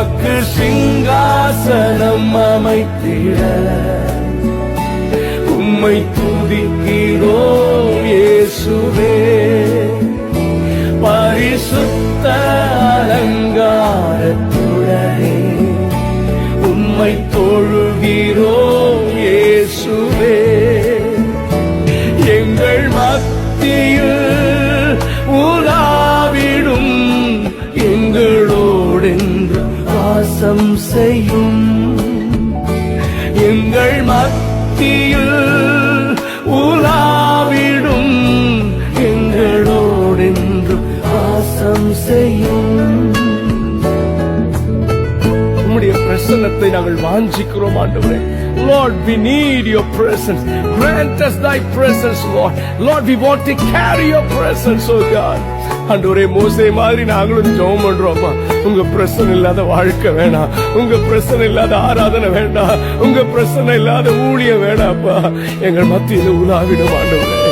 உமக்கு சிங்காசனம் அமைத்திட உம்மை துதிக்கிறோம் இயேசுவே. பரிசுத்த அலங்காரத்துடனே உம்மை தொழுகிறோம் இயேசுவே. எங்கள் மத்தியில் உலாவிடும் எங்களோடென்று வாசம் செய்யும். எங்கள் மத்தியில் உலாவிடும் எங்களோடென்று வாசம் செய்யும். உம்முடைய பிரசன்னத்தை நாங்கள் வாஞ்சிக்கிறோம் ஆண்டவரே. Lord, we need your presence. Grant us thy presence, Lord. Lord, we want to carry your presence, oh God. ஆண்டவரே, மோசே மாதிரி நாங்களும் ஜெபம் பண்றோம்மா. உங்க பிரசன்னம் இல்லாத வாழ்க்கை வேணாம், உங்க பிரசன்னம் இல்லாத ஆராதனை வேண்டாம், உங்க பிரசன்னம் இல்லாத ஊழியம் வேணாப்பா. எங்கள் மத்தியில் உலாவிடும் ஆண்டவரே.